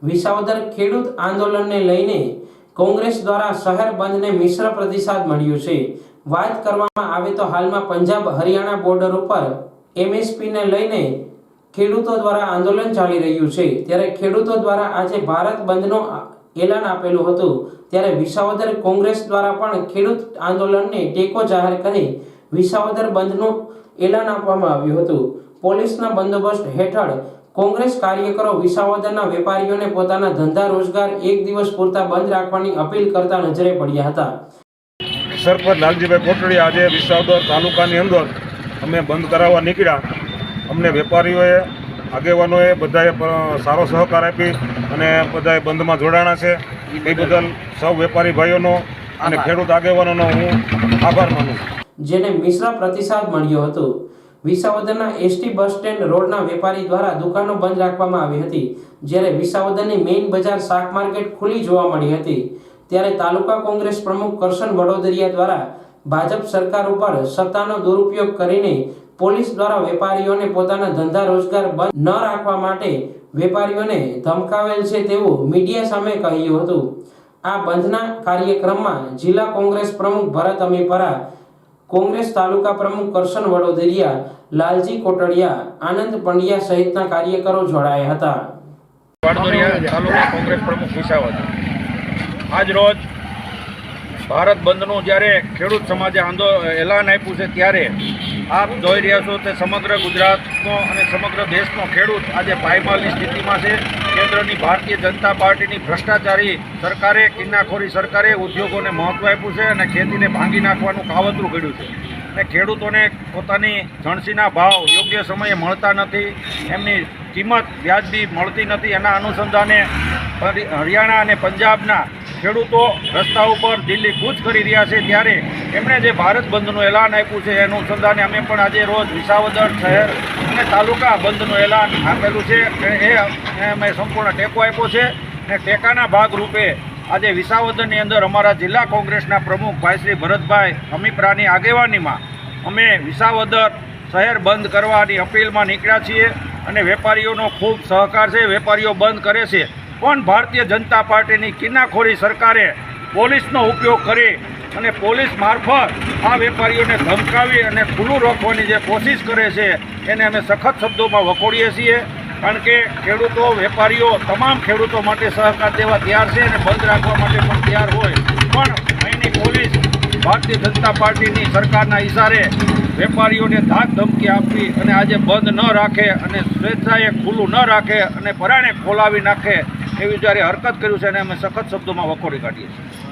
વિસાવદર ખેડૂત આંદોલનને લઈને કોંગ્રેસ દ્વારા શહેર બંધને મિશ્ર પ્રતિસાદ મળ્યો છે। વાત કરવામાં આવે તો હાલમાં પંજાબ હરિયાણા બોર્ડર ઉપર એમએસપીને લઈને ખેડૂતો દ્વારા આંદોલન ચાલી રહ્યું છે। ત્યારે ખેડૂતો દ્વારા આજે ભારત બંધનો એલાન આપેલું હતું। ત્યારે વિસાવદર કોંગ્રેસ દ્વારા પણ ખેડૂત આંદોલનને ટેકો જાહેર કરી વિસાવદર બંધનું એલાન આપવામાં આવ્યું હતું। પોલીસના બંદોબસ્ત હેઠળ કોંગ્રેસ કાર્યકરો વિસાવદરના વેપારીઓને પોતાના ધંધા રોજગાર એક દિવસ પૂરતા બંધ રાખવાની અપીલ કરતા નજરે પડ્યા હતા। સરપંચ લાલજીભાઈ કોટડી આજે વિસાવદર તાલુકાની અંદર અમે બંધ કરાવવા નીકળ્યા। અમને વેપારીઓએ આગેવાનોએ બધાએ સારો સહકાર આપી અને બધાએ બંધમાં જોડાણા છે। એ બદલ સૌ વેપારી ભાઈઓનો અને ખેડૂત આગેવાનોનો હું આભાર માનું છું। જેને મિશ્ર પ્રતિસાદ મળ્યો હતો। વિસાવદરના એસટી બસ સ્ટેન્ડ રોડના વેપારી દ્વારા દુકાનો બંધ રાખવામાં આવી હતી, જ્યારે વિસાવદરની મેઇન બજાર શાક માર્કેટ ખુલ્લી જોવા મળી હતી। ત્યારે તાલુકા કોંગ્રેસ પ્રમુખ કરશન વડોદરિયા દ્વારા ભાજપ સરકાર ઉપર સત્તાનો દુરુપયોગ કરીને પોલીસ દ્વારા વેપારીઓને પોતાના ધંધા રોજગાર બંધ ન રાખવા માટે વેપારીઓને ધમકાવેલ છે તેવું મીડિયા સામે કહ્યું હતું। આ બંધના કાર્યક્રમમાં જિલ્લા કોંગ્રેસ પ્રમુખ ભરત અમીપરા, કોંગ્રેસ તાલુકા પ્રમુખ કરશન વડોદરિયા, લાલજી કોટડિયા, આનંદ પંડ્યા સહિતના કાર્યકરો જોડાયા હતા। વડોદરિયા તાલુકા કોંગ્રેસ પ્રમુખ વિસાવદર આજ રોજ ભારત બંધનું જ્યારે ખેડૂત સમાજે એલાન આપ્યું છે, ત્યારે આપ જોઈ રહ્યા છો તે સમગ્ર ગુજરાતનો અને સમગ્ર દેશનો ખેડૂત આજે પાયમાલની સ્થિતિમાં છે। કેન્દ્રની ભારતીય જનતા પાર્ટીની ભ્રષ્ટાચારી સરકારે, કિન્નાખોરી સરકારે ઉદ્યોગોને મહત્વ આપ્યું છે અને ખેતીને ભાંગી નાખવાનું કાવતરું ઘડ્યું છે અને ખેડૂતોને પોતાની જણસીના ભાવ યોગ્ય સમયે મળતા નથી, એમની કિંમત વ્યાજબી મળતી નથી। એના અનુસંધાને હરિયાણા અને પંજાબના ખેડૂતો રસ્તા ઉપર દિલ્હી કૂચ કરી રહ્યા છે। ત્યારે એમણે જે ભારત બંધનું એલાન આપ્યું છે એનું અનુસંધાને અમે પણ આજે રોજ વિસાવદર શહેર અને તાલુકા બંધનું એલાન આપેલું છે। એ અમે સંપૂર્ણ ટેકો આપ્યો છે અને ટેકાના ભાગરૂપે આજે વિસાવદરની અંદર અમારા જિલ્લા કોંગ્રેસના પ્રમુખ ભાઈ શ્રી ભરતભાઈ અમીપરાની આગેવાનીમાં અમે વિસાવદર શહેર બંધ કરવાની અપીલમાં નીકળ્યા છીએ અને વેપારીઓનો ખૂબ સહકાર છે। વેપારીઓ બંધ કરે છે, પણ ભારતીય જનતા પાર્ટીની કિન્નાખોરી સરકારે પોલીસનો ઉપયોગ કરી અને પોલીસ મારફત આ વેપારીઓને ધમકાવી અને ખુલ્લું રોકવાની જે કોશિશ કરે છે એને અમે સખત શબ્દોમાં વખોડીએ છીએ। કારણ કે ખેડૂતો, વેપારીઓ તમામ ખેડૂતો માટે સહકાર દેવા તૈયાર છે અને બંધ રાખવા માટે પણ તૈયાર હોય, પણ અહીંની પોલીસ ભારતીય જનતા પાર્ટીની સરકારના ઇશારે વેપારીઓને ધાક ધમકી આપી અને આજે બંધ ન રાખે અને સ્વેચ્છાએ ખુલ્લું ન રાખે અને પરાણે ખોલાવી નાખે એવી જ્યારે હરકત કર્યું છે અને અમે સખત શબ્દોમાં વખોડી કાઢીએ છીએ।